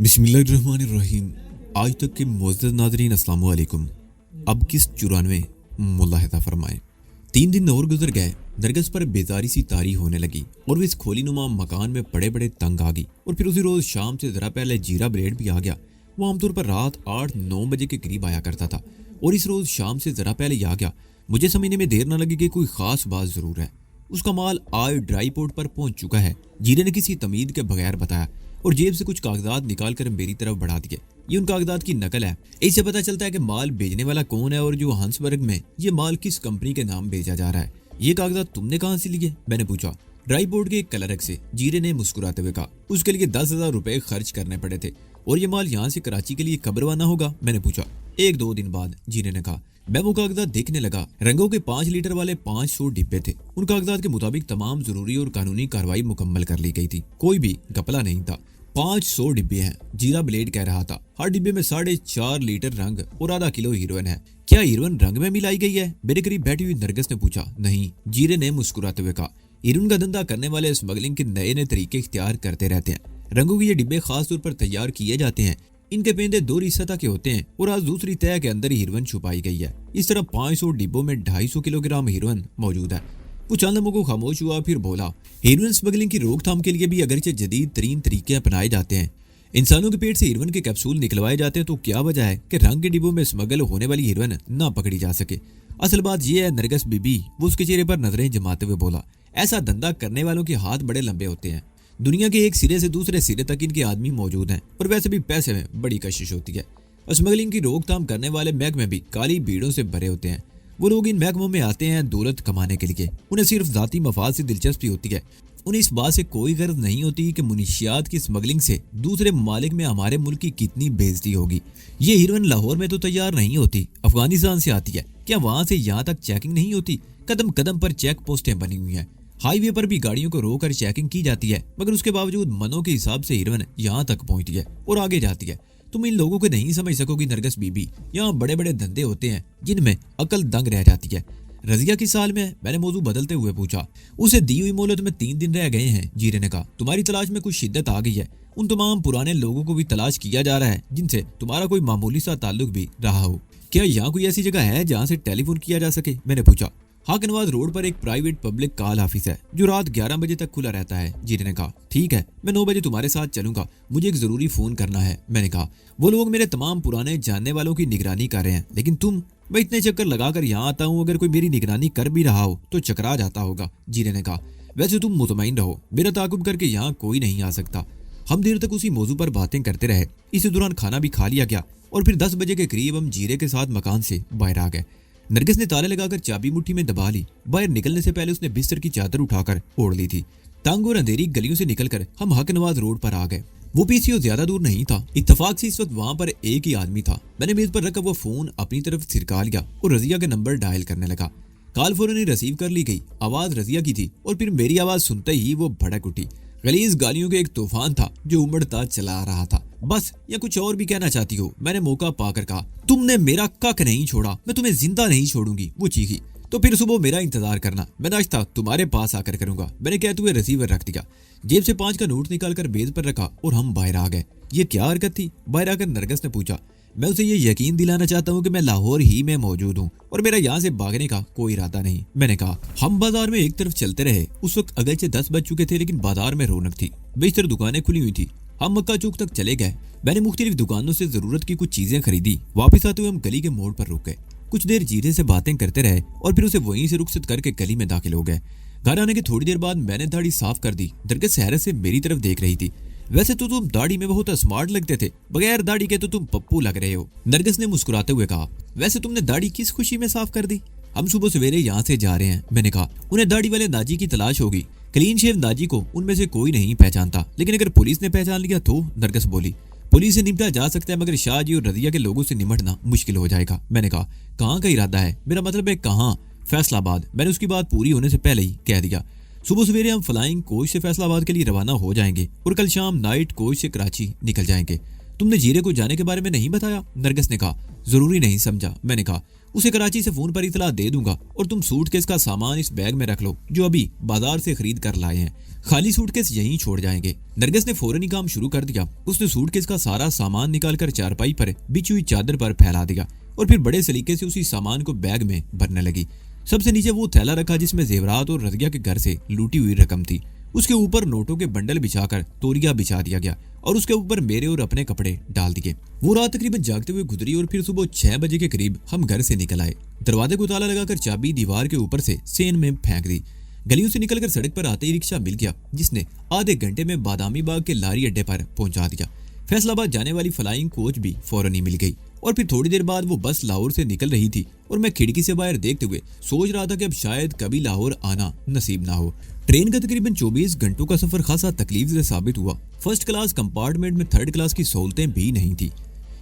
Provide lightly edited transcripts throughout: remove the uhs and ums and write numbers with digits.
بسم اللہ الرحمن الرحیم۔ آج تک کے معزز ناظرین السلام علیکم۔ اب کس 94 ملاحظہ فرمائیں۔ 3 دن اور گزر گئے، نرگس پر بیزاری سی طاری ہونے لگی اور وہ اس کھولی نما مکان میں بڑے بڑے تنگ آ گئی۔ اور پھر اسی روز شام سے ذرا پہلے جیرا بلیڈ بھی آ گیا۔ وہ عام طور پر رات 8-9 بجے کے قریب آیا کرتا تھا اور اس روز شام سے ذرا پہلے ہی آ گیا۔ مجھے سمجھنے میں دیر نہ لگی کہ کوئی خاص بات ضرور ہے۔ اس کا مال آج ڈرائی پورٹ پر پہنچ چکا ہے، جیرے نے کسی تمید کے بغیر بتایا اور جیب سے کچھ کاغذات نکال کر میری طرف بڑھا دیے۔ یہ ان کاغذات کی نقل ہے۔ اس سے پتہ چلتا ہے کہ مال بھیجنے والا کون ہے اور جو ہنسبرگ میں یہ مال کس کمپنی کے نام بھیجا جا رہا ہے۔ یہ کاغذات تم نے کہاں سے لیے؟ میں نے پوچھا۔ ڈرائی بورڈ کے ایک کلرک سے، جیرے نے مسکراتے ہوئے کہا۔ اس کے لیے 10,000 روپے خرچ کرنے پڑے تھے۔ اور یہ مال یہاں سے کراچی کے لیے کب روانہ ہوگا؟ میں نے پوچھا۔ 1-2 دن بعد، جیرے نے کہا۔ میں وہ کاغذات دیکھنے لگا۔ رنگوں کے 5 لیٹر والے 500 ڈبے تھے۔ ان کاغذات کے مطابق تمام ضروری اور قانونی کارروائی مکمل کر لی گئی تھی، کوئی بھی گپلا نہیں تھا۔ 500 ڈبے ہیں، جیرا بلیڈ کہہ رہا تھا۔ ہر ڈبے میں 4.5 لیٹر رنگ اور آدھا کلو ہیروئن ہے۔ کیا ہیروئن رنگ میں ملائی گئی ہے؟ میرے قریب بیٹھی ہوئی نرگس نے پوچھا۔ نہیں، جیرے نے مسکراتے ہوئے کہا۔ ہیروئن کا دھندا کرنے والے اسمگلنگ کے نئے نئے طریقے اختیار کرتے رہتے ہیں۔ رنگوں کے یہ ڈبے خاص طور پر تیار کیے جاتے ہیں۔ ان کے پیندے 2 سطح کے ہوتے ہیں اور آج دوسری تہہ کے اندر ہیروئن چھپائی گئی ہے۔ اس طرح 500 ڈبوں میں 250 کلو گرام ہیروئن موجود ہے۔ وہ چند لمحوں کو خاموش ہوا، پھر بولا۔ ہیروئن اسمگلنگ کی روک تھام کے لیے بھی اگرچہ جدید ترین طریقے اپنائے جاتے ہیں، انسانوں کے پیٹ سے ہیروئن کے کیپسول نکلوائے جاتے ہیں، تو کیا وجہ ہے کہ رنگ کے ڈبوں میں اسمگل ہونے والی ہیروئن نہ پکڑی جا سکے؟ اصل بات یہ ہے نرگس بی بی، وہ اس کے چہرے پر نظریں جماتے ہوئے بولا۔ ایسا دھندا کرنے والوں کے ہاتھ بڑے لمبے ہوتے ہیں۔ دنیا کے ایک سرے سے دوسرے سرے تک ان کے آدمی موجود ہیں اور ویسے بھی پیسے میں بڑی کشش ہوتی ہے۔ اسمگلنگ کی روک تھام کرنے والے محکمے بھی کالی بھیڑوں سے بھرے ہوتے ہیں۔ وہ لوگ ان محکموں میں آتے ہیں دولت کمانے کے لیے۔ انہیں صرف ذاتی مفاد سے دلچسپی ہوتی ہے۔ انہیں اس بات سے کوئی غرض نہیں ہوتی کہ منشیات کی اسمگلنگ سے دوسرے ممالک میں ہمارے ملک کی کتنی بے عزتی ہوگی۔ یہ ہیروئن لاہور میں تو تیار نہیں ہوتی، افغانستان سے آتی ہے۔ کیا وہاں سے یہاں تک چیکنگ نہیں ہوتی؟ قدم قدم پر چیک پوسٹیں بنی ہوئی ہیں۔ ہائی وے پر بھی گاڑیوں کو روک کر چیکنگ کی جاتی ہے، مگر اس کے باوجود منوں کے حساب سے ہیروئن یہاں تک پہنچتی ہے اور آگے جاتی ہے۔ تم ان لوگوں کو نہیں سمجھ سکو گی نرگس بی بی، یہاں بڑے بڑے دھندے ہوتے ہیں جن میں عقل دنگ رہ جاتی ہے۔ رضیہ کس سال میں ہے؟ میں نے موضوع بدلتے ہوئے پوچھا۔ اسے دی ہوئی مہلت میں 3 دن رہ گئے ہیں، جیرے نے کہا۔ تمہاری تلاش میں کچھ شدت آ گئی ہے۔ ان تمام پرانے لوگوں کو بھی تلاش کیا جا رہا ہے جن سے تمہارا کوئی معمولی سا تعلق بھی رہا ہو۔ کیا یہاں کوئی ایسی جگہ ہے جہاں سے ٹیلی فون کیا جا سکے؟ میں نے پوچھا۔ ہاکنواز روڈ پر ایک پرائیویٹ پبلک کال آفس ہے جو رات 11 بجے تک کھلا رہتا ہے، جیرے نے کہا۔ ٹھیک ہے، میں 9 بجے تمہارے ساتھ چلوں گا، مجھے ایک ضروری فون کرنا ہے، میں نے کہا۔ وہ لوگ میرے تمام پرانے جاننے والوں کی نگرانی کر رہے ہیں، لیکن تم؟ میں اتنے چکر لگا کر یہاں آتا ہوں، اگر کوئی میری نگرانی کر بھی رہا ہو تو چکرا جاتا ہوگا، جیرے نے کہا۔ ویسے تم مطمئن رہو، میرا تعاقب کر کے یہاں کوئی نہیں آ سکتا۔ ہم دیر تک اسی موضوع پر باتیں کرتے رہے۔ اسی دوران کھانا بھی کھا لیا گیا اور پھر 10 بجے کے قریب ہم جیرے کے ساتھ مکان سے باہر آ گئے۔ نرگس نے تالے لگا کر چابی مٹھی میں دبا لی۔ باہر نکلنے سے پہلے اس نے بستر کی چادر اٹھا کر اوڑھ لی تھی۔ تنگ اور اندھیری گلیوں سے نکل کر ہم ہاکنواز روڈ پر آ گئے۔ وہ پی سی او زیادہ دور نہیں تھا۔ اتفاق سے اس وقت وہاں پر ایک ہی آدمی تھا۔ میں نے میز پر رکھا وہ فون اپنی طرف سرکا لیا اور رضیہ کے نمبر ڈائل کرنے لگا۔ کال فوراً ریسیو کر لی گئی۔ آواز رضیہ کی تھی اور پھر میری آواز سنتے ہی وہ بھڑک اٹھی۔ غلیظ گالیوں کے ایک طوفان تھا جو امڑتا چلا رہا تھا۔ بس یا کچھ اور بھی کہنا چاہتی ہو؟ میں نے موقع پا کر کہا۔ تم نے میرا کک نہیں چھوڑا، میں تمہیں زندہ نہیں چھوڑوں گی، وہ چیخی۔ تو پھر صبح میرا انتظار کرنا، میں ناشتہ تمہارے پاس آ کر کروں گا، میں نے کہتے ہوئے ریسیور رکھ دیا۔ جیب سے 5 کا نوٹ نکال کر میز پر رکھا اور ہم باہر آ گئے۔ یہ کیا حرکت تھی؟ باہر آ کر نرگس نے پوچھا۔ میں اسے یہ یقین دلانا چاہتا ہوں کہ میں لاہور ہی میں موجود ہوں اور میرا یہاں سے بھاگنے کا کوئی ارادہ نہیں، میں نے کہا۔ ہم بازار میں ایک طرف چلتے رہے۔ اس وقت اگرچہ 10 بج چکے تھے لیکن بازار میں رونق تھی، بیشتر دکانیں کھلی ہوئی تھی۔ ہم مکہ چوک تک چلے گئے۔ میں نے مختلف دکانوں سے ضرورت کی کچھ چیزیں خریدی۔ واپس آتے ہوئے ہم گلی کے موڑ پر رک گئے۔ کچھ دیر جیرے سے باتیں کرتے رہے اور پھر اسے وہیں سے رخصت کر کے گلی میں داخل ہو گئے۔ گھر آنے کے تھوڑی دیر بعد میں نے داڑھی صاف کر دی۔ نرگس حیرت سے میری طرف دیکھ رہی تھی۔ ویسے تو تم داڑھی میں بہت اسمارٹ لگتے تھے، بغیر داڑھی کے تو تم پپو لگ رہے ہو، نرگس نے مسکراتے ہوئے کہا۔ ویسے تم نے داڑھی کس خوشی میں صاف کر دی؟ ہم صبح سویرے یہاں سے جا رہے ہیں، میں نے کہا۔ انہیں داڑھی والے ناجی کی تلاش ہوگی۔ کلین شیو ناجی کو ان میں سے کوئی نہیں پہچانتا، لیکن اگر پولیس نے پہچان لیا تو؟ نرگس بولی۔ پولیس سے نمٹا جا سکتا ہے مگر شاہ جی اور رضیہ کے لوگوں سے نمٹنا مشکل ہو جائے گا، میں نے کہا۔ کہاں کا ارادہ ہے؟ میرا مطلب ہے کہاں؟ فیصل آباد، میں نے اس کی بات پوری ہونے سے پہلے ہی کہہ دیا۔ صبح سویرے ہم فلائنگ کوچ سے فیصل آباد کے لیے روانہ ہو جائیں گے اور کل شام نائٹ کوچ سے کراچی نکل جائیں گے۔ تم نے جیرے کو جانے کے بارے میں نہیں بتایا؟ نرگس نے کہا۔ ضروری نہیں سمجھا، میں نے کہا۔ اسے کراچی سے فون پر اطلاع دے دوں گا اور تم سوٹ کیس کا سامان اس بیگ میں رکھ لو جو ابھی بازار سے خرید کر لائے ہیں، خالی سوٹ کیس یہیں چھوڑ جائیں گے۔ نرگس نے فوراً ہی کام شروع کر دیا۔ اس نے سوٹ کیس کا سارا سامان نکال کر چارپائی پر بچھی ہوئی چادر پر پھیلا دیا اور پھر بڑے سلیقے سے اسی سامان کو بیگ میں بھرنے لگی۔ سب سے نیچے وہ تھیلا رکھا جس میں زیورات اور رضیہ کے گھر سے لوٹی ہوئی رقم تھی۔ اس کے اوپر نوٹوں کے بنڈل بچھا کر توریا بچھا دیا گیا اور اس کے اوپر میرے اور اپنے کپڑے ڈال دیے۔ وہ رات تقریباً جاگتے ہوئے گزری اور پھر صبح 6 بجے کے قریب ہم گھر سے نکل آئے۔ دروازے کو تالا لگا کر چابی دیوار کے اوپر سے سین میں پھینک دی۔ گلیوں سے نکل کر سڑک پر آتے ہی رکشہ مل گیا جس نے آدھے گھنٹے میں بادامی باغ کے لاری اڈے پر پہنچا دیا۔ فیصل آباد جانے والی فلائنگ کوچ بھی فوراً ہی مل گئی اور پھر تھوڑی دیر بعد وہ بس لاہور سے نکل رہی تھی اور میں کھڑکی سے باہر دیکھتے ہوئے سوچ رہا تھا کہ اب شاید کبھی لاہور آنا نصیب نہ ہو۔ ٹرین کا تقریباً 24 گھنٹوں کا سفر خاصا تکلیف دہ ثابت ہوا۔ فرسٹ کلاس کمپارٹمنٹ میں تھرڈ کلاس کی سہولتیں بھی نہیں تھی۔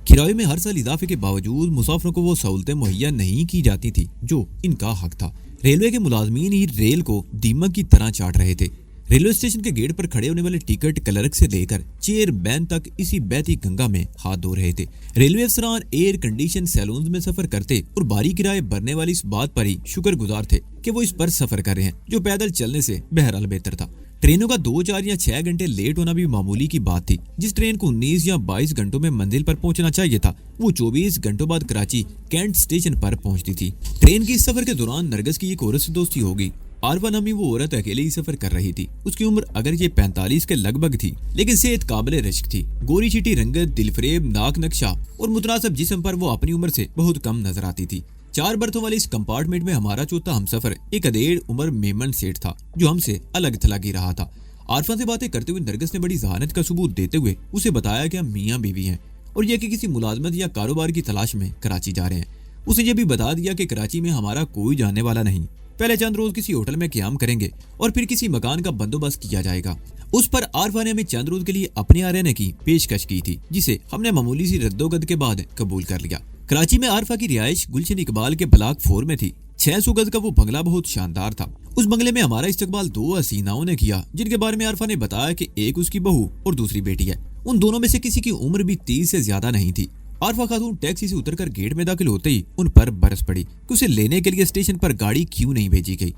کرایے میں ہر سال اضافے کے باوجود مسافروں کو وہ سہولتیں مہیا نہیں کی جاتی تھی جو ان کا حق تھا۔ ریلوے کے ملازمین ہی ریل کو دیمک کی طرح چاٹ رہے تھے۔ ریلوے اسٹیشن کے گیٹ پر کھڑے ہونے والے ٹکٹ کلرک سے لے کر چیئر مین تک اسی بیتی گنگا میں ہاتھ دھو رہے تھے۔ ریلوے افسران ایئر کنڈیشن سیلونز میں سفر کرتے اور بھاری کرائے بھرنے والی اس بات پر ہی شکر گزار تھے کہ وہ اس پر سفر کر رہے ہیں جو پیدل چلنے سے بہرحال بہتر تھا۔ ٹرینوں کا 2، 4 یا 6 گھنٹے لیٹ ہونا بھی معمولی کی بات تھی۔ جس ٹرین کو 19 یا 22 گھنٹوں میں منزل پر پہنچنا چاہیے تھا وہ 24 گھنٹوں بعد کراچی کینٹ اسٹیشن پر پہنچتی تھی۔ ٹرین کی اس سفر کے دوران نرگس کی ایک عورت سے دوستی ہو گئی۔ عارفہ نامی وہ عورت اکیلے ہی سفر کر رہی تھی۔ اس کی عمر اگر یہ 45 کے لگ بھگ تھی لیکن صحت قابل رشک تھی۔ گوری چیٹی رنگت، دل فریب ناک نقشہ اور متناسب جسم پر وہ اپنی عمر سے بہت کم نظر آتی تھی۔ 4 برتھوں والے اس کمپارٹمنٹ میں ہمارا چوتھا ہمسفر ایک ادھیڑ عمر میمن سیٹ تھا جو ہم سے الگ تھلگ ہی رہا تھا۔ عارفہ سے باتیں کرتے ہوئے نرگس نے بڑی ذہانت کا ثبوت دیتے ہوئے اسے بتایا کہ ہم میاں بیوی ہیں اور یہ کہ کسی ملازمت یا کاروبار کی تلاش میں کراچی جا رہے ہیں۔ اسے یہ بھی بتا دیا کہ کراچی میں ہمارا کوئی جاننے والا نہیں، پہلے چند روز کسی ہوٹل میں قیام کریں گے اور پھر کسی مکان کا بندوبست کیا جائے گا۔ اس پر عارفہ نے ہمیں چند روز کے لیے اپنے یہاں رہنے کی پیشکش کی تھی جسے ہم نے معمولی سی رد و گد کے بعد قبول کر لیا۔ کراچی میں عارفہ کی رہائش گلشن اقبال کے بلاک 4 میں تھی۔ 600 گز کا وہ بنگلہ بہت شاندار تھا۔ اس بنگلے میں ہمارا استقبال 2 حسیناؤں نے کیا جن کے بارے میں عارفہ نے بتایا کہ ایک اس کی بہو اور دوسری بیٹی ہے۔ ان دونوں میں سے کسی کی عمر بھی 30 سے زیادہ نہیں تھی۔ عارفہ خاتون ٹیکسی سے اتر کر گیٹ میں داخل ہوتے ہی ان پر برس پڑی کہ اسے لینے کے لیے اسٹیشن پر گاڑی کیوں نہیں بھیجی گئی۔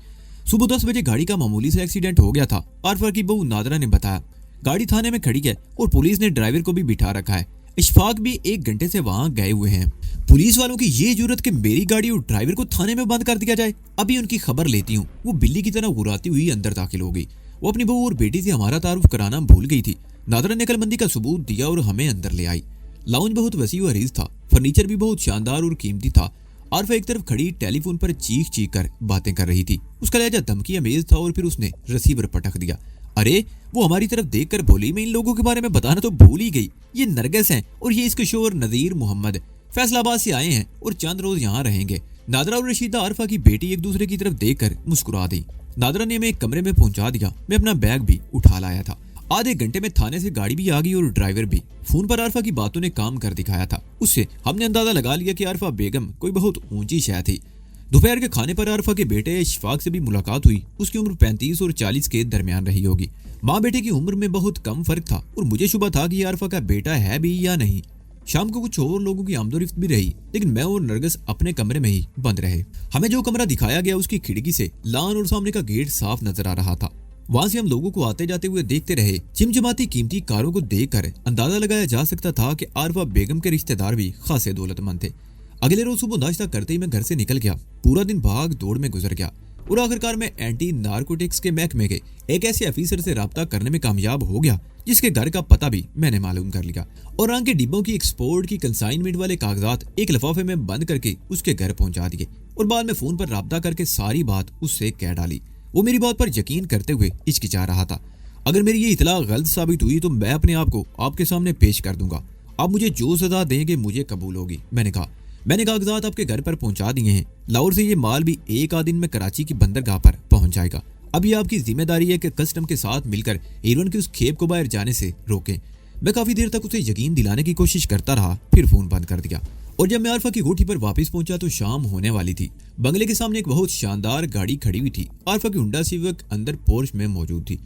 صبح 10 بجے گاڑی کا معمولی سے ایکسیڈنٹ ہو گیا تھا۔ عارفہ کی بہو نادرہ نے بتایا گاڑی تھانے میں کھڑی ہے اور پولیس نے ڈرائیور کو بھی بٹھا رکھا ہے۔ اشفاق بھی 1 گھنٹے سے وہاں گئے ہوئے ہیں۔ پولیس والوں کی یہ جرت کہ میری گاڑی اور ڈرائیور کو تھانے میں بند کر دیا جائے، ابھی ان کی خبر لیتی ہوں۔ وہ بلی کی طرح غراتی ہوئی اندر داخل ہو گئی۔ وہ اپنی بہو اور بیٹی سے ہمارا تعارف کرانا بھول گئی تھی۔ نادرہ نے عقل مندی کا ثبوت دیا اور ہمیں اندر لے آئی۔ لاؤنج بہت وسیع و عریض تھا، فرنیچر بھی بہت شاندار اور قیمتی تھا۔ عارفہ ایک طرف کھڑی ٹیلی فون پر چیخ چیخ کر باتیں کر رہی تھی۔ اس کا لہجہ دھمکی امیز تھا اور پھر اس نے ریسیور پٹک دیا۔ ارے وہ ہماری طرف دیکھ کر بولی میں ان لوگوں کے بارے میں بتانا تو بھول ہی گئی، یہ نرگس ہیں اور یہ اس کے شوہر نذیر محمد فیصل آباد سے آئے ہیں اور چند روز یہاں رہیں گے۔ نادرہ اور رشیدہ عارفہ کی بیٹی ایک دوسرے کی طرف دیکھ کر مسکرا دی۔ نادرہ نے ہمیں ایک کمرے میں پہنچا دیا۔ میں اپنا بیگ بھی اٹھا لایا تھا۔ آدھے گھنٹے میں تھانے سے گاڑی بھی آ گئی اور ڈرائیور بھی۔ فون پر عارفہ کی باتوں نے کام کر دکھایا تھا۔ اس سے ہم نے اندازہ لگا لیا کہ عارفہ بیگم کوئی بہت اونچی شے تھی۔ دوپہر کے کھانے پر عارفہ کے بیٹے اشفاق سے بھی ملاقات ہوئی۔ اس کی عمر 35 اور 40 کے درمیان رہی ہوگی۔ ماں بیٹے کی عمر میں بہت کم فرق تھا اور مجھے شبہ تھا کہ یہ عارفہ کا بیٹا ہے بھی یا نہیں۔ شام کو کچھ اور لوگوں کی آمد و رفت بھی رہی لیکن میں اور نرگس اپنے کمرے میں ہی بند رہے۔ ہمیں جو کمرہ دکھایا گیا اس کی کھڑکی سے لان اور سامنے کا گیٹ صاف نظر آ رہا تھا۔ وہاں سے ہم لوگوں کو آتے جاتے ہوئے دیکھتے رہے۔ چمچماتی قیمتی کاروں کو دیکھ کر اندازہ لگایا جا سکتا تھا کہ عارفہ بیگم کے رشتہ دار بھی خاصے دولت مند تھے۔ اگلے روز صبح ناشتہ کرتے ہی میں گھر سے نکل گیا۔ پورا دن بھاگ دوڑ میں گزر گیا اور آخرکار میں اینٹی نارکوٹکس کے محکمے کے ایک ایسے افیسر سے رابطہ کرنے میں کامیاب ہو گیا جس کے گھر کا پتہ بھی میں نے معلوم کر لیا اور رنگ کے ڈبوں کی ایکسپورٹ کی کنسائنمنٹ والے کاغذات ایک لفافے میں بند کر کے اس کے گھر پہنچا دیے اور بعد میں فون پر رابطہ کر کے ساری بات اس سے کہہ ڈالی۔ وہ میری بات پر یقین کرتے ہوئے ہچکچا رہا تھا۔ اگر میری یہ اطلاع غلط ثابت ہوئی تو میں اپنے آپ کو آپ کے سامنے پیش کر دوں گا۔ آپ مجھے جو سزا دیں گے مجھے قبول ہوگی۔ میں نے کہا میں نے کاغذات آپ کے گھر پر پہنچا دیے ہیں۔ لاہور سے یہ مال بھی 1 آدھ دن میں کراچی کی بندرگاہ پر پہنچ جائے گا۔ اب یہ آپ کی ذمہ داری ہے کہ کسٹم کے ساتھ مل کر ہیروئن کی اس کھیپ کو باہر جانے سے روکیں۔ میں کافی دیر تک اسے یقین دلانے کی کوشش کرتا رہا، پھر فون بند کر دیا اور جب میں عارفہ کی کوٹھی پر واپس پہنچا تو شام ہونے والی تھی۔ بنگلے کے سامنے ایک بہت شاندار گاڑی کھڑی ہوئی تھی۔ عارفہ کی ہونڈا سیوک اندر پورش میں موجود تھی۔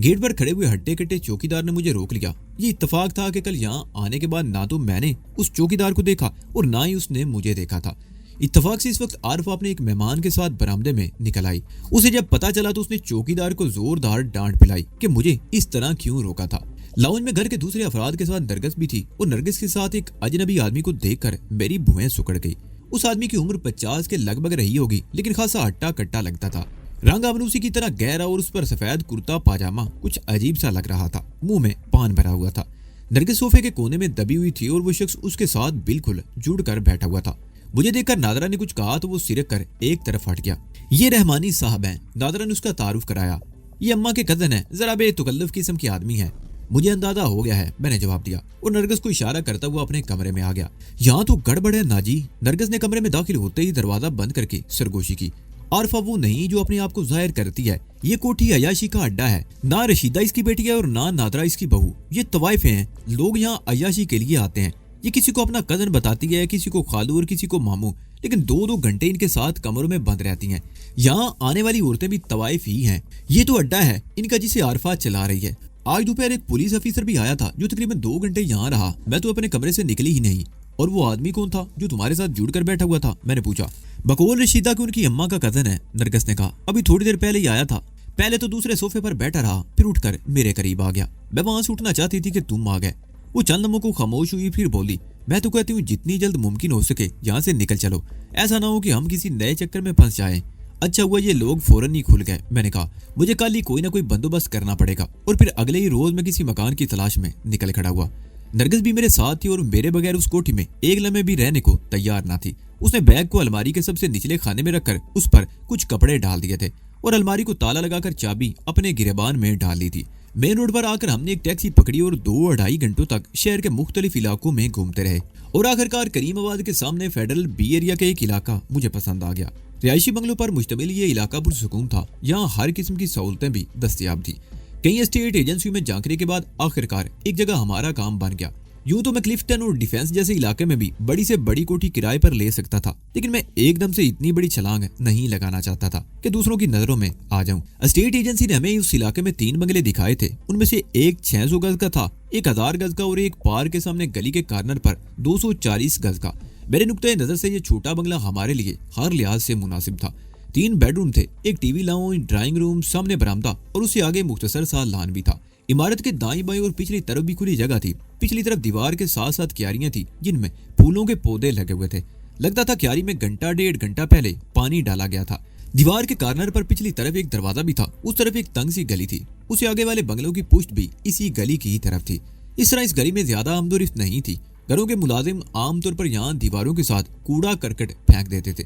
گیٹ پر کھڑے ہوئے ہٹے کٹے چوکیدار نے مجھے روک لیا۔ یہ اتفاق تھا کہ کل یہاں آنے کے بعد نہ تو میں نے اس چوکیدار کو دیکھا اور نہ ہی اس نے مجھے دیکھا تھا۔ اتفاق سے اس وقت عارفہ اپنے ایک مہمان کے ساتھ برآمدے میں نکل آئی۔ اسے جب پتہ چلا تو اس نے چوکیدار کو زوردار ڈانٹ پلائی کہ مجھے اس طرح کیوں روکا تھا۔ لاؤنج میں گھر کے دوسرے افراد کے ساتھ نرگس بھی تھی اور نرگس کے ساتھ ایک اجنبی آدمی کو دیکھ کر میری بھویں سکڑ گئی۔ اس آدمی کی عمر 50 کے لگ بھگ رہی ہوگی، لیکن خاصا ہٹا کٹا لگتا تھا۔ رنگ آبنوسی کی طرح گہرا اور اس پر سفید کرتا پاجامہ کچھ عجیب سا لگ رہا تھا۔ منہ میں پان بھرا ہوا تھا۔ نرگس صوفے کے کونے میں دبی ہوئی تھی اور وہ شخص اس کے ساتھ بالکل جڑ کر بیٹھا ہوا تھا۔ مجھے دیکھ کر نادرا نے کچھ کہا تو وہ سرک کر ایک طرف ہٹ گیا۔ یہ رحمانی صاحب ہیں، نادرا نے اس کا تعارف کرایا۔ یہ اماں کے کزن ہیں، ذرا بے تکلف قسم کے آدمی ہیں۔ مجھے اندازہ ہو گیا ہے، میں نے جواب دیا اور نرگس کو اشارہ کرتا ہوا اپنے کمرے میں آ گیا۔ یہاں تو گڑبڑ ہے ناجی۔ نرگس نے کمرے میں داخل ہوتے ہی دروازہ بند کر کے سرگوشی کی۔ عارفہ وہ نہیں جو اپنے آپ کو ظاہر کرتی ہے۔ یہ کوٹھی عیاشی کا اڈا ہے۔ نہ رشیدہ اس کی بیٹی ہے اور نہ نادرا اس کی بہو۔ یہ طوائفیں ہیں، لوگ یہاں عیاشی کے لیے آتے ہیں۔ یہ کسی کو اپنا کزن بتاتی ہے، کسی کو خالو اور کسی کو ماموں، لیکن 2-2 گھنٹے ان کے ساتھ کمروں میں بند رہتی ہیں۔ یہاں آنے والی عورتیں بھی طوائف ہی ہیں۔ یہ تو اڈا ہے ان کا جسے عارفہ چلا رہی ہے۔ آج دوپہر ایک پولیس افیسر بھی آیا تھا جو تقریباً 2 گھنٹے یہاں رہا۔ میں تو اپنے کمرے سے نکلی ہی نہیں۔ اور وہ آدمی کون تھا جو تمہارے ساتھ جڑ کر بیٹھا ہوا تھا؟ میں نے پوچھا۔ بقول رشیدہ کہ ان کی اماں کا کزن ہے، نرگس نے کہا۔ ابھی تھوڑی دیر پہلے ہی آیا تھا۔ پہلے تو دوسرے صوفے پر بیٹھا رہا، پھر اٹھ کر میرے قریب آ گیا۔ میں وہاں سے اٹھنا چاہتی تھی کہ تم آ گئے۔ وہ چند لمحوں کو خاموش ہوئی، پھر بولی، میں تو کہتی ہوں جتنی جلد ممکن ہو سکے یہاں سے نکل چلو، ایسا نہ ہو کہ ہم کسی نئے چکر میں پھنس جائیں۔ اچھا ہوا یہ لوگ فوراً ہی کھل گئے۔ میں نے کہا مجھے کل ہی کوئی نہ کوئی بندوبست کرنا پڑے گا، اور پھر اگلے ہی روز میں کسی مکان کی تلاش میں نکل کھڑا ہوا۔ نرگس بھی میرے ساتھ تھی اور میرے بغیر اس کوٹھی میں ایک لمحے بھی رہنے کو تیار نہ تھی۔ اس نے بیگ کو الماری کے سب سے نچلے خانے میں رکھ کر اس پر کچھ کپڑے ڈال دیے تھے اور الماری کو تالا لگا کر چابی اپنے گریبان میں ڈال لی تھی۔ مین روڈ پر آ کر ہم نے ایک ٹیکسی پکڑی اور 2-2.5 گھنٹوں تک شہر کے مختلف علاقوں میں گھومتے رہے، اور آخرکار کریم آباد کے سامنے فیڈرل بی ایریا کا ایک علاقہ مجھے پسند آ گیا۔ رہائشی بنگلوں پر مشتمل یہ علاقہ پرسکون تھا۔ یہاں ہر قسم کی سہولتیں بھی دستیاب تھیں۔ کئی اسٹیٹ ایجنسیوں میں جھانکنے کے بعد آخرکار ایک جگہ ہمارا کام بن گیا۔ یوں تو میں کلفٹن اور ڈیفینس جیسے علاقے میں بھی بڑی سے بڑی کوٹھی کرائے پر لے سکتا تھا، لیکن میں ایک دم سے اتنی بڑی چھلانگ نہیں لگانا چاہتا تھا کہ دوسروں کی نظروں میں آ جاؤں۔ اسٹیٹ ایجنسی نے ہمیں اس علاقے میں 3 بنگلے دکھائے تھے۔ ان میں سے ایک 600 گز کا تھا، ایک 1000 گز کا، اور ایک پارک کے سامنے گلی کے کارنر پر 240 گز کا۔ میرے نقطۂ نظر سے یہ چھوٹا بنگلہ ہمارے لیے ہر لحاظ سے مناسب تھا۔ 3 بیڈ روم تھے، ایک T V lounge, drawing room, سامنے برآمدہ اور اس سے آگے مختصر سا لان بھی تھا۔ عمارت کے دائیں بائیں اور پچھلی طرف بھی کھلی جگہ تھی۔ پچھلی طرف دیوار کے ساتھ ساتھ کیاریاں تھیں جن میں پھولوں کے پودے لگے ہوئے تھے۔ لگتا تھا کیاری میں 1.5 گھنٹہ پہلے پانی ڈالا گیا تھا۔ دیوار کے کارنر پر پچھلی طرف ایک دروازہ بھی تھا، اس طرف ایک تنگ سی گلی تھی، اس سے آگے والے بنگلوں کی پشت بھی اسی گلی کی طرف تھی۔ اس طرح اس گلی میں زیادہ آمد و رفت نہیں تھی۔ گھروں کے ملازم عام طور پر یہاں دیواروں کے ساتھ کوڑا کرکٹ پھینک دیتے تھے۔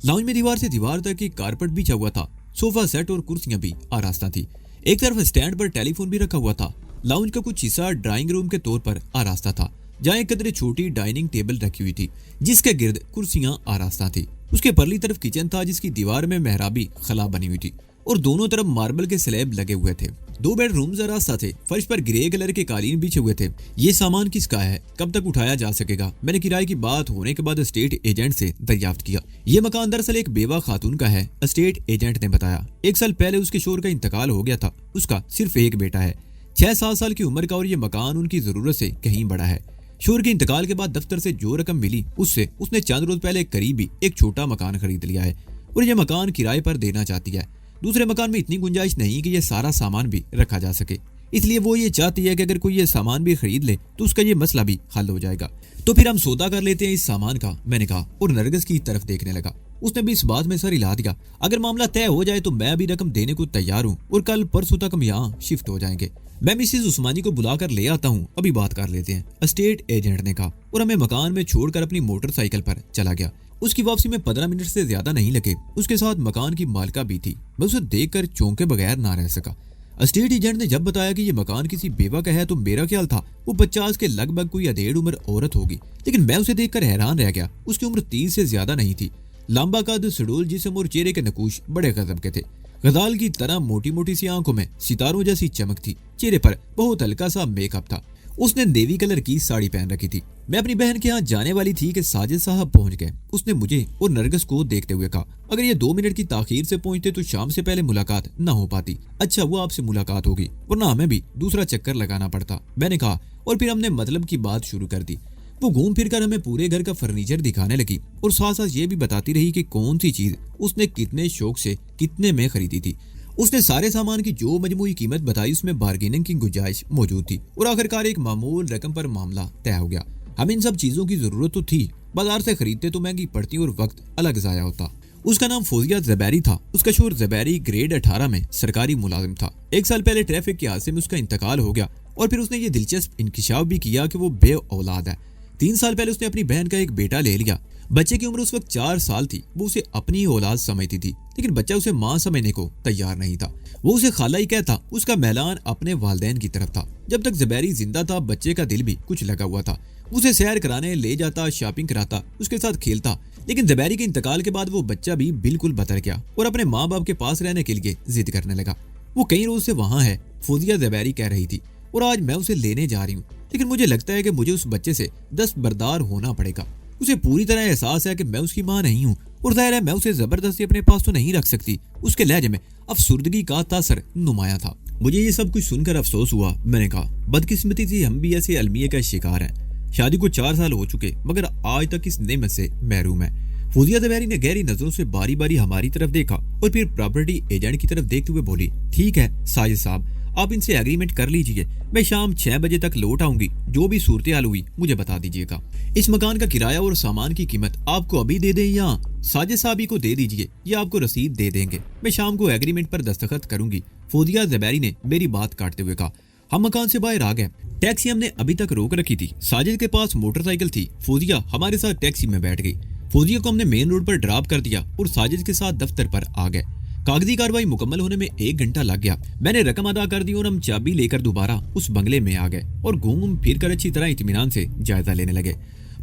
لاؤنج میں دیوار سے دیوار تک ایک کارپٹ بچھا ہوا تھا، صوفہ سیٹ اور کرسیاں بھی آراستہ تھی۔ ایک طرف اسٹینڈ پر ٹیلی فون بھی رکھا ہوا تھا۔ لاؤنج کا کچھ حصہ ڈرائنگ روم کے طور پر آراستہ تھا، جہاں ایک قدرے چھوٹی ڈائننگ ٹیبل رکھی ہوئی تھی جس کے گرد کرسیاں آراستہ تھی۔ اس کے پرلی طرف کچن تھا جس کی دیوار میں محرابی خلا بنی ہوئی تھی اور دونوں طرف ماربل کے سلیب لگے ہوئے تھے۔ 2 بیڈ رومز آراستہ تھے، فرش پر گرے کلر کے قالین بچھے ہوئے تھے۔ یہ سامان کس کا ہے، کب تک اٹھایا جا سکے گا؟ میں نے کرائے کی بات ہونے کے بعد اسٹیٹ ایجنٹ سے دریافت کیا۔ یہ مکان دراصل ایک بیوہ خاتون کا ہے، اسٹیٹ ایجنٹ نے بتایا۔ 1 سال پہلے اس کے شوہر کا انتقال ہو گیا تھا۔ اس کا صرف ایک بیٹا ہے، 6-7 سال کی عمر کا، اور یہ مکان ان کی ضرورت سے کہیں بڑا ہے۔ شوہر کے انتقال کے بعد دفتر سے جو رقم ملی اس سے اس نے چند روز پہلے قریبی ایک چھوٹا مکان خرید لیا ہے اور یہ مکان کرائے پر دینا چاہتی ہے۔ دوسرے مکان میں اتنی گنجائش نہیں کہ یہ سارا سامان بھی رکھا جا سکے، اس لیے وہ یہ چاہتی ہے کہ اگر کوئی یہ سامان بھی خرید لے تو اس کا یہ مسئلہ بھی حل ہو جائے گا۔ تو پھر ہم سودا کر لیتے ہیں اس سامان کا، میں نے کہا اور نرگس کی طرف دیکھنے لگا۔ اس نے بھی اس بات میں سر ہلا دیا۔ اگر معاملہ طے ہو جائے تو میں ابھی رقم دینے کو تیار ہوں اور کل پرسوں تک ہم یہاں شفٹ ہو جائیں گے۔ میں مسز عثمانی کو بلا کر لے آتا ہوں، ابھی بات کر لیتے ہیں، اسٹیٹ ایجنٹ نے کہا اور ہمیں مکان میں چھوڑ کر اپنی موٹر سائیکل پر چلا گیا۔ اس کی واپسی میں 15 منٹ سے زیادہ نہیں لگے۔ اس کے ساتھ مکان کی مالکہ بھی تھی۔ میں اسے دیکھ کر چونکے بغیر نہ رہ سکا۔ اسٹیٹ ایجنٹ نے جب بتایا کہ یہ مکان کسی بیوہ کا ہے تو میرا خیال تھا وہ 50 کے لگ بھگ کوئی ادھیڑ عمر عورت ہوگی، لیکن میں اسے دیکھ کر حیران رہ گیا۔ اس کی عمر 30 سے زیادہ نہیں تھی۔ لمبا قد، سڈول جسم اور چہرے کے نقوش بڑے غضب کے تھے۔ غزال کی طرح موٹی موٹی سی آنکھوں میں ستاروں جیسی چمک تھی۔ چہرے پر بہت ہلکا سا میک اپ تھا۔ اس نے نیوی کلر کی ساڑی پہن رکھی تھی۔ میں اپنی بہن کے ہاں جانے والی تھی کہ ساجد صاحب پہنچ گئے۔ اس نے مجھے اور نرگس کو دیکھتے ہوئے کہا اگر یہ 2 منٹ کی تاخیر سے پہنچتے تو شام سے پہلے ملاقات نہ ہو پاتی۔ اچھا وہ آپ سے ملاقات ہوگی ورنہ ہمیں بھی دوسرا چکر لگانا پڑتا، میں نے کہا، اور پھر ہم نے مطلب کی بات شروع کر دی۔ وہ گھوم پھر کر ہمیں پورے گھر کا فرنیچر دکھانے لگی اور ساتھ ساتھ یہ بھی بتاتی رہی کہ کون سی چیز اس نے کتنے شوق سے کتنے میں خریدی تھی۔ اس نے سارے سامان کی جو مجموعی قیمت بتائی اس میں بارگیننگ کی گنجائش موجود تھی اور آخرکار ایک معمول رقم پر معاملہ طے ہو گیا۔ ہمیں ان سب چیزوں کی ضرورت تو تھی، بازار سے خریدتے تو مہنگی پڑتی اور وقت الگ ضائع ہوتا۔ اس کا نام فوزیہ زبیری تھا۔ اس کا شوہر زبیری گریڈ 18 میں سرکاری ملازم تھا۔ 1 سال پہلے ٹریفک کے حادثے میں اس کا انتقال ہو گیا اور پھر اس نے یہ دلچسپ انکشاف بھی کیا کہ وہ بے اولاد ہے۔ 3 سال پہلے اس نے اپنی بہن کا ایک بیٹا لے لیا۔ بچے کی عمر اس وقت 4 سال تھی۔ وہ اسے اپنی اولاد سمجھتی تھی لیکن بچہ اسے ماں سمجھنے کو تیار نہیں تھا۔ وہ اسے خالہ ہی کہتا۔ اس کا میلان اپنے والدین کی طرف تھا۔ جب تک زبیری زندہ تھا بچے کا دل بھی کچھ لگا ہوا تھا۔ اسے سیر کرانے لے جاتا، شاپنگ کراتا، اس کے ساتھ کھیلتا۔ لیکن زبیری کے انتقال کے بعد وہ بچہ بھی بالکل بدل گیا اور اپنے ماں باپ کے پاس رہنے کے لیے ضد کرنے لگا۔ وہ کئی روز سے وہاں ہے، فوزیہ زبیری کہہ رہی تھی، اور آج میں اسے لینے جا رہی ہوں، لیکن مجھے لگتا ہے کہ مجھے اس بچے سے دستبردار ہونا پڑے گا۔ اسے پوری طرح احساس ہے کہ میں اس کی ماں نہیں ہوں اور ظاہر ہے میں اسے زبردستی اپنے پاس تو نہیں رکھ سکتی۔ اس کے لہجے میں افسردگی کا تاثر نمایاں تھا۔ مجھے یہ سب کچھ سن کر افسوس ہوا۔ میں نے کہا بدقسمتی سے ہم بھی ایسے المیے کا شکار ہیں۔ شادی کو 4 سال ہو چکے مگر آج تک اس نعمت سے محروم ہے۔ فوزیہ زبیری نے گہری نظروں سے باری باری ہماری طرف دیکھا اور پھر پراپرٹی ایجنٹ کی طرف دیکھتے ہوئے بولی، ٹھیک ہے ساجد صاحب، آپ ان سے ایگریمنٹ کر لیجئے، میں شام 6 بجے تک لوٹ آؤں گی، جو بھی صورتحال ہوئی مجھے بتا دیجئے گا۔ اس مکان کا کرایہ اور سامان کی قیمت آپ کو ابھی دے دیں یا ساجد صاحب ہی کو دے دیجئے، یا آپ کو رسید دے دیں گے، میں شام کو ایگریمنٹ پر دستخط کروں گی۔ فوزیہ زبیری نے میری بات کاٹتے ہوئے کہا۔ ہم مکان سے باہر آ گئے۔ ٹیکسی ہم نے ابھی تک روک رکھی تھی۔ ساجد کے پاس موٹر سائیکل تھی۔ فوزیہ ہمارے ساتھ ٹیکسی میں بیٹھ گئی۔ فوزیہ کو ہم نے مین روڈ پر ڈراپ کر دیا اور ساجد کے ساتھ دفتر پر آ گئے۔ کاغذی کارروائی مکمل ہونے میں 1 گھنٹہ لگ گیا۔ میں نے رقم ادا کر دی اور ہم چابی لے کر دوبارہ اس بنگلے میں آ گئے اور گھوم پھر کر اچھی طرح اطمینان سے جائزہ لینے لگے۔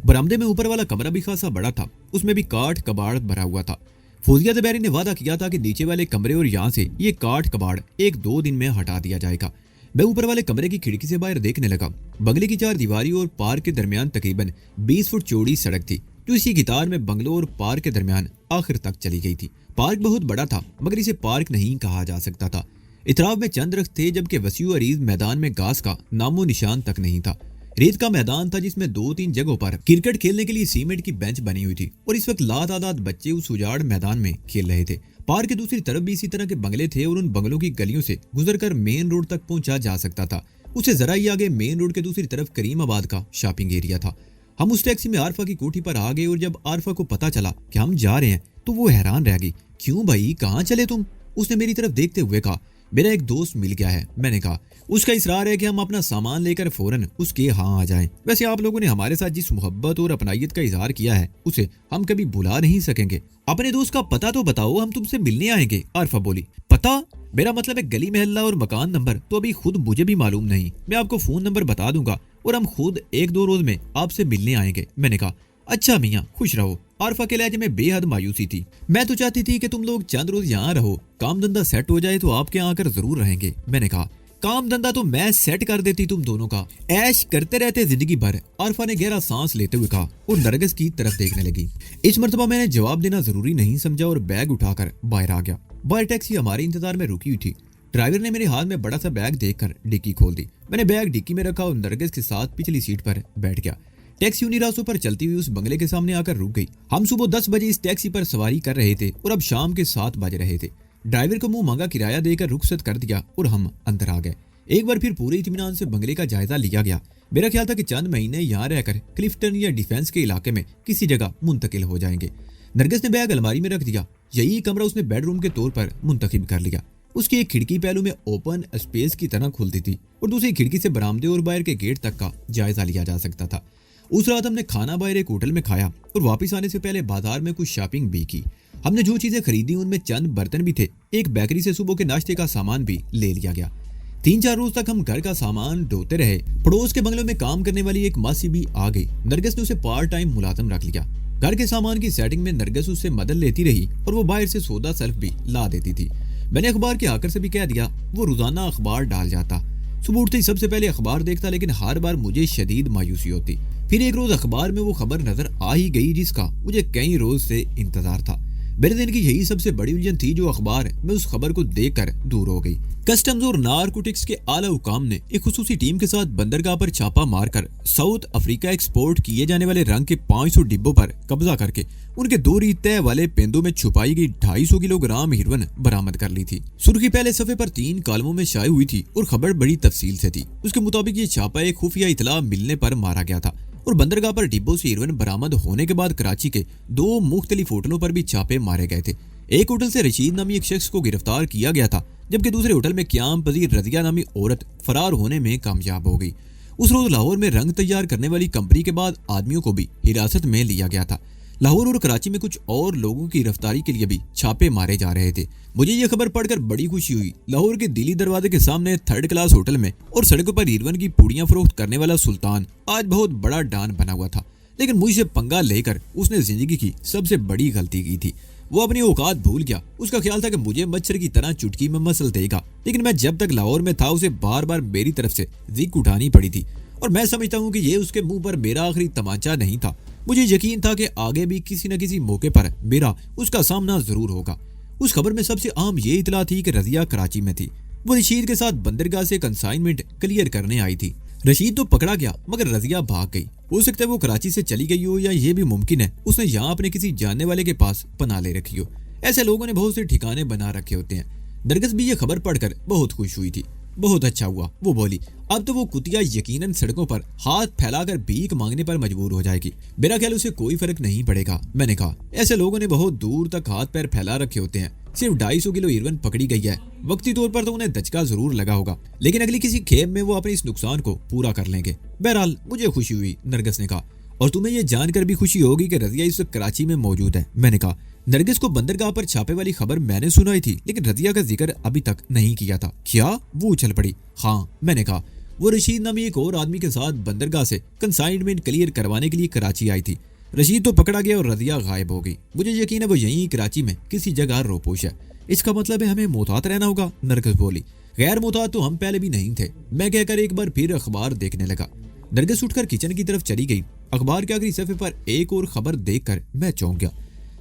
برآمدے میں اوپر والا کمرہ بھی خاصا بڑا تھا، اس میں بھی کاٹ کباڑ بھرا ہوا تھا۔ فوزیہ زبیری نے وعدہ کیا تھا کہ نیچے والے کمرے اور یہاں سے یہ کاٹ کباڑ 1-2 دن میں ہٹا دیا جائے گا۔ میں اوپر والے کمرے کی کھڑکی سے باہر دیکھنے لگا۔ بنگلے کی 4 دیواری اور پارک کے درمیان تقریباً 20 فٹ چوڑی سڑک تھی جو اسی قطار میں بنگلوں اور پارک کے درمیان آخر تک چلی گئی تھی۔ پارک بہت بڑا تھا مگر اسے پارک نہیں کہا جا سکتا تھا۔ اطراف میں چند درخت تھے جبکہ وسیع و عریض میدان میں گھاس کا نام و نشان تک نہیں تھا۔ ریت کا میدان تھا جس میں 2-3 جگہوں پر کرکٹ کھیلنے کے لیے سیمنٹ کی بینچ بنی ہوئی تھی اور اس وقت لاتعداد بچے اس اجاڑ میدان میں کھیل رہے تھے۔ پارک کے دوسری طرف بھی اسی طرح کے بنگلے تھے اور ان بنگلوں کی گلیوں سے گزر کر مین روڈ تک پہنچا جا سکتا تھا۔ اسے ذرا ہی آگے مین روڈ کے دوسری طرف کریم آباد کا شاپنگ ایریا تھا۔ ہم اس ٹیکسی میں عارفہ کی کوٹھی پر آ گئے اور جب عارفہ کو پتا چلا کہ ہم جا رہے ہیں تو وہ حیران رہ گئی۔ کیوں بھائی کہاں چلے تم؟ اس نے میری طرف دیکھتے ہوئے کہا۔ میرا ایک دوست مل گیا ہے، میں نے کہا۔ اس کا اصرار ہے کہ ہم اپنا سامان لے کر فوراً اس کے ہاں آ جائیں۔ ویسے آپ لوگوں نے ہمارے ساتھ جس محبت اور اپنائیت کا اظہار کیا ہے اسے ہم کبھی بھلا نہیں سکیں گے۔ اپنے دوست کا پتہ تو بتاؤ، ہم تم سے ملنے آئیں گے۔ عارفہ بولی۔ پتہ؟ میرا مطلب ہے گلی محلہ اور مکان نمبر تو ابھی خود مجھے بھی معلوم نہیں، میں آپ کو فون نمبر بتا دوں گا اور ہم خود 1-2 روز میں آپ سے ملنے آئیں گے۔ میں نے کہا اچھا میاں خوش رہو۔ عارفہ کے لہجے میں بے حد مایوسی تھی۔ میں تو چاہتی تھی کہ تم لوگ چند روز یہاں رہو، کام دھندہ سیٹ ہو جائے تو آپ کے آ کر ضرور رہیں گے۔ میں نے کہا کام دھندہ تو میں سیٹ کر دیتی تم دونوں کا، عیش کرتے رہتے زندگی بھر۔ عارفہ نے گہرا سانس لیتے ہوئے کہا اور نرگس کی طرف دیکھنے لگی۔ اس مرتبہ میں نے جواب دینا ضروری نہیں سمجھا اور بیگ اٹھا کر باہر آ گیا۔ باہر ٹیکسی ہمارے انتظار میں رکی ہوئی تھی۔ ڈرائیور نے میرے ہاتھ میں بڑا سا بیگ دیکھ کر ڈکی کھول دی۔ میں نے بیگ ڈکی میں رکھا اور نرگس کے ساتھ پچھلی سیٹ پر بیٹھ گیا۔ ٹیکسی انہی راستوں پر چلتی ہوئی اس بنگلے کے سامنے آ کر رک گئی۔ ہم صبح 10 بجے اس ٹیکسی پر سواری کر رہے تھے اور اب شام کے 7 بج رہے تھے۔ ڈرائیور کو منہ مانگا کرایہ دے کر رخصت کر دیا اور ہم اندر آ گئے۔ ایک بار پھر پورے اطمینان سے بنگلے کا جائزہ لیا گیا۔ میرا خیال تھا کہ چند مہینے یہاں رہ کر کلفٹن یا ڈیفینس کے علاقے میں کسی جگہ منتقل ہو جائیں گے۔ نرگس نے بیگ الماری میں رکھ دیا۔ یہی کمرہ اس نے بیڈ روم کے طور پر منتخب کر لیا۔ اس کی ایک کھڑکی پہلو میں اوپن اسپیس کی طرح کھلتی تھی اور دوسری کھڑکی سے برآمدے اور باہر کے گیٹ تک کا جائزہ لیا جا سکتا تھا۔ اس رات ہم نے کھانا باہر ایک ہوٹل میں کھایا اور واپس آنے سے پہلے بازار میں کچھ شاپنگ بھی کی۔ ہم نے جو چیزیں خریدی ان میں چند برتن بھی تھے۔ ایک بیکری سے صبح کے ناشتے کا سامان بھی لے لیا گیا۔ 3-4 روز تک ہم گھر کا سامان ڈھوتے رہے۔ پڑوس کے بنگلوں میں کام کرنے والی ایک ماسی بھی آ گئی۔ نرگس نے اسے پارٹ ٹائم ملازم رکھ لیا۔ گھر کے سامان کی سیٹنگ میں نرگس اس سے مدد لیتی رہی اور وہ باہر سے سودا سلف بھی لا دیتی تھی۔ میں نے اخبار کے آکر سے بھی کہہ دیا، وہ روزانہ اخبار ڈال جاتا۔ صبح اٹھتے ہی سب سے پہلے اخبار دیکھتا لیکن ہر بار مجھے شدید مایوسی ہوتی۔ پھر ایک روز اخبار میں وہ خبر نظر آ ہی گئی جس کا مجھے کئی روز سے انتظار تھا۔ میرے دن کی یہی سب سے بڑی الجھن تھی جو اخبار میں اس خبر کو دیکھ کر دور ہو گئی۔ کسٹمز اور نارکوٹکس کے اعلیٰ حکام نے ایک خصوصی ٹیم کے ساتھ بندرگاہ پر چھاپا مار کر ساؤتھ افریقہ ایکسپورٹ کیے جانے والے رنگ کے 500 ڈبوں پر قبضہ کر کے ان کے 2 ریت طے والے پیندوں میں چھپائی گئی 250 کلو گرام ہیروین برآمد کر لی تھی۔ سرخی پہلے صفحے پر 3 کالموں میں شائع ہوئی تھی اور خبر بڑی تفصیل سے تھی۔ اس کے مطابق یہ چھاپا ایک خفیہ اطلاع ملنے پر مارا گیا تھا اور بندرگاہ پر ڈبوں سے ہیروین برآمد ہونے کے بعد کراچی کے 2 مختلف ہوٹلوں پر بھی چھاپے مارے گئے تھے۔ ایک ہوٹل سے رشید نامی ایک شخص کو گرفتار کیا گیا تھا، جبکہ دوسرے ہوٹل میں قیام پذیر رضیہ نامی عورت فرار ہونے میں کامیاب ہو گئی۔ اس روز لاہور میں رنگ تیار کرنے والی کمپنی کے بعد آدمیوں کو بھی حراست میں لیا گیا تھا۔ لاہور اور کراچی میں کچھ اور لوگوں کی گرفتاری کے لیے بھی چھاپے مارے جا رہے تھے۔ مجھے یہ خبر پڑھ کر بڑی خوشی ہوئی۔ لاہور کے دلی دروازے کے سامنے 3rd کلاس ہوٹل میں اور سڑکوں پر ہیروین کی پوڑیاں فروخت کرنے والا سلطان آج بہت بڑا ڈان بنا ہوا تھا، لیکن مجھ سے پنگا لے کر اس نے زندگی کی سب سے بڑی غلطی کی تھی۔ وہ اپنی اوقات بھول گیا۔ اس کا خیال تھا کہ مجھے مچھر کی طرح چٹکی میں مسل دے گا، لیکن میں جب تک لاہور میں تھا اسے بار بار میری طرف سے ذک اٹھانی پڑی تھی، اور میں سمجھتا ہوں کہ یہ اس کے منہ پر میرا آخری تمانچہ نہیں تھا۔ مجھے یقین تھا کہ آگے بھی کسی نہ کسی موقع پر میرا اس کا سامنا ضرور ہوگا۔ اس خبر میں سب سے اہم یہ اطلاع تھی کہ رضیہ کراچی میں تھی۔ وہ رشید کے ساتھ بندرگاہ سے کنسائنمنٹ کلیئر کرنے آئی تھی۔ رشید تو پکڑا گیا مگر رضیہ بھاگ گئی۔ ہو سکتا ہے وہ کراچی سے چلی گئی ہو، یا یہ بھی ممکن ہے اس نے یہاں اپنے کسی جاننے والے کے پاس پناہ لے رکھی ہو۔ ایسے لوگوں نے بہت سے ٹھکانے بنا رکھے ہوتے ہیں۔ نرگس بھی یہ خبر پڑھ کر بہت خوش ہوئی تھی۔ بہت اچھا ہوا، وہ بولی۔ اب تو وہ کتیا یقیناً سڑکوں پر ہاتھ پھیلا کر بھیک مانگنے پر مجبور ہو جائے گی۔ میرا خیال اسے کوئی فرق نہیں پڑے گا۔ میں نے کہا ایسے لوگوں نے بہت دور تک ہاتھ پیر پھیلا رکھے ہوتے ہیں۔ صرف 250 کلو ہیروین پکڑی گئی ہے۔ وقتی طور پر تو انہیں دھچکا ضرور لگا ہوگا، لیکن اگلی کسی کھیپ میں وہ اپنے اس نقصان کو پورا کر لیں گے۔ بہرحال مجھے خوشی ہوئی، نرگس نے کہا، اور تمہیں یہ جان کر بھی خوشی ہوگی کہ رضیہ اس وقت کراچی میں موجود ہے۔ میں نے کہا نرگس کو بندرگاہ پر چھاپے والی خبر میں نے سنائی تھی، لیکن رضیہ کا ذکر ابھی تک نہیں کیا تھا۔ کیا؟ وہ اچھل پڑی۔ ہاں، میں نے کہا وہ رشید نامی ایک اور آدمی کے ساتھ بندرگاہ سے کنسائنمنٹ کلیئر کروانے کے لیے کراچی آئی تھی۔ رشید تو پکڑا گیا اور رضیہ غائب ہو گئی۔ مجھے یقین ہے وہ یہیں کراچی میں کسی جگہ روپوش ہے۔ اس کا مطلب ہے ہمیں محتاط رہنا ہوگا، نرگس بولی۔ غیر محتاط تو ہم پہلے بھی نہیں تھے، میں کہہ کر ایک بار پھر اخبار دیکھنے لگا۔ نرگس اٹھ کر کچن کی طرف چلی گئی۔ اخبار کے آخری صفحے پر ایک اور خبر دیکھ کر میں چونک گیا۔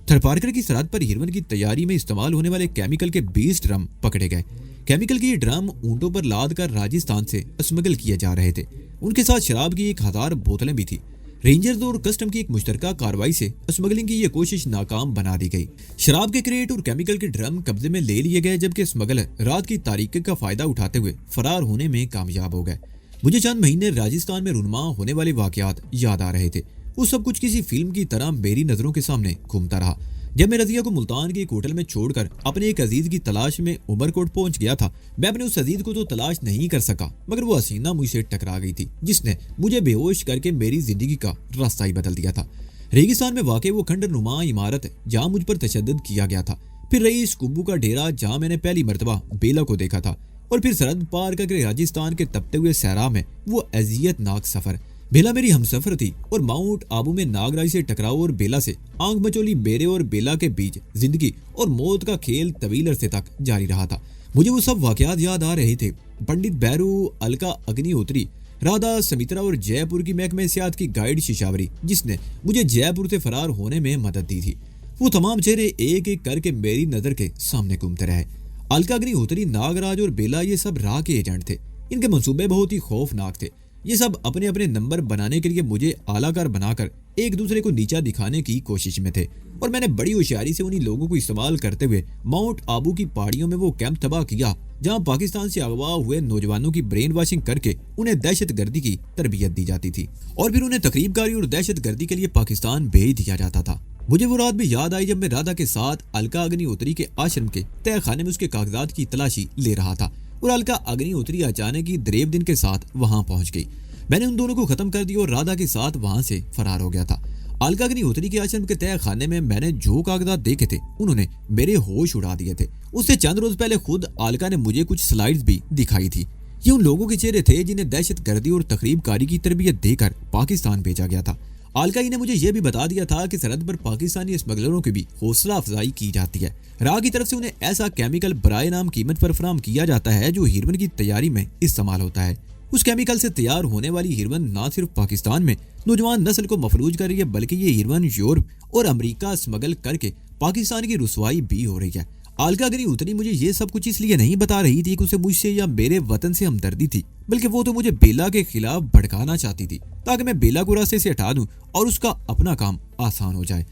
تھرپارکر کی سرحد پر ہیروین کی تیاری میں استعمال ہونے والے کیمیکل کے 20 ڈرم پکڑے گئے۔ کیمیکل کے یہ ڈرم اونٹوں پر لاد کر راجستھان سے اسمگل کیے جا رہے تھے۔ ان کے ساتھ شراب کی 1000 بوتلیں بھی تھی۔ رینجرز اور کسٹم کی ایک مشترکہ کارروائی سے اسمگلنگ کی یہ کوشش ناکام بنا دی گئی۔ شراب کے کریٹ اور کیمیکل کے ڈرم قبضے میں لے لیے گئے، جبکہ اسمگلر رات کی تاریکی کا فائدہ اٹھاتے ہوئے فرار ہونے میں کامیاب ہو گئے۔ مجھے چند مہینے راجستھان میں رونما ہونے والے واقعات یاد آ رہے تھے۔ وہ سب کچھ کسی فلم کی طرح میری نظروں کے سامنے گھومتا رہا۔ جب میں رضیہ کو ملتان کے ایک ہوٹل میں چھوڑ کر اپنے ایک عزیز کی تلاش میں عمرکوٹ پہنچ گیا تھا، میں اپنے اس عزیز کو تو تلاش نہیں کر سکا، مگر وہ حسینہ مجھ سے ٹکرا گئی تھی جس نے مجھے بے ہوش کر کے میری زندگی کا راستہ ہی بدل دیا تھا۔ ریگستان میں واقع وہ کھنڈر نما عمارت جہاں مجھ پر تشدد کیا گیا تھا، پھر رئیس کبو کا ڈیرا جہاں میں نے پہلی مرتبہ بیلا کو دیکھا تھا، اور پھر سرحد پار کر کے راجستھان کے تپتے ہوئے صحرا میں وہ اذیت ناک سفر۔ بیلا میری ہمسفر تھی، اور ماؤنٹ آبو میں ناگرائی سے ٹکراؤ اور بیلا سے آنکھ مچولی میرے اور بیلا کے بیچ زندگی اور موت کا کھیل طویل عرصے تک جاری رہا تھا۔ مجھے وہ سب واقعات یاد آ رہے تھے۔ پنڈت بھیرو، الکا اگنی ہوتری، رادھا سمترا اور جے پور کی محکمہ سیاحت کی گائیڈ ششاوری جس نے مجھے جے پور سے فرار ہونے میں مدد دی تھی۔ وہ تمام چہرے ایک ایک کر کے میری نظر کے سامنے گھومتے رہے۔ الکا اگنی ہوتری، ناگراج اور بیلا یہ سب راہ کے ایجنٹ تھے۔ ان کے منصوبے بہت ہی خوفناک تھے۔ یہ سب اپنے اپنے نمبر بنانے کے لیے مجھے اعلیٰ کار بنا کر ایک دوسرے کو نیچا دکھانے کی کوشش میں تھے، اور میں نے بڑی ہوشیاری سے انہی لوگوں کو استعمال کرتے ہوئے ماؤنٹ آبو کی پہاڑیوں میں وہ کیمپ تباہ کیا جہاں پاکستان سے اغوا ہوئے نوجوانوں کی برین واشنگ کر کے انہیں دہشت گردی کی تربیت دی جاتی تھی، اور پھر انہیں تقریب کاری اور دہشت گردی کے لیے پاکستان بھیج دیا جاتا تھا۔ مجھے وہ رات بھی یاد آئی جب میں رادھا کے ساتھ الکا اگنی ہوتری کے آشرم کے تہہ خانے میں اس کے کاغذات کی تلاشی لے رہا تھا، اور الکا اگنی ہوتری اچانک ہی دریب دن کے ساتھ وہاں پہنچ گئی۔ میں نے ان دونوں کو ختم کر دیا اور رادھا کے ساتھ وہاں سے فرار ہو گیا تھا۔ الکا اگنی ہوتری کے آشرم کے تہہ خانے میں نے جو کاغذات دیکھے تھے انہوں نے میرے ہوش اڑا دیے تھے۔ اس سے چند روز پہلے خود الکا نے مجھے کچھ سلائیڈز بھی دکھائی تھی۔ یہ ان لوگوں کے چہرے تھے جنہیں دہشت گردی اور تخریب کاری کی تربیت دے کر پاکستان بھیجا گیا تھا۔ الکا نے مجھے یہ بھی بتا دیا تھا کہ سرحد پر پاکستانی اسمگلروں کی بھی حوصلہ افزائی کی جاتی ہے۔ راہ کی طرف سے انہیں ایسا کیمیکل برائے نام قیمت پر فراہم کیا جاتا ہے جو ہیروین کی تیاری میں استعمال ہوتا ہے۔ اس کیمیکل سے تیار ہونے والی ہیروین نہ صرف پاکستان میں نوجوان نسل کو مفلوج کر رہی ہے، بلکہ یہ ہیروین یورپ اور امریکہ اسمگل کر کے پاکستان کی رسوائی بھی ہو رہی ہے۔ الکاگنی اتنی مجھے یہ سب کچھ اس لیے نہیں بتا رہی تھی کہ اسے مجھ سے یا میرے وطن سے ہمدردی تھی، بلکہ وہ تو مجھے بیلا کے خلاف بھڑکانا چاہتی تھی تاکہ میں بیلا کو راستے سے ہٹا دوں اور اس کا اپنا کام آسان ہو جائے۔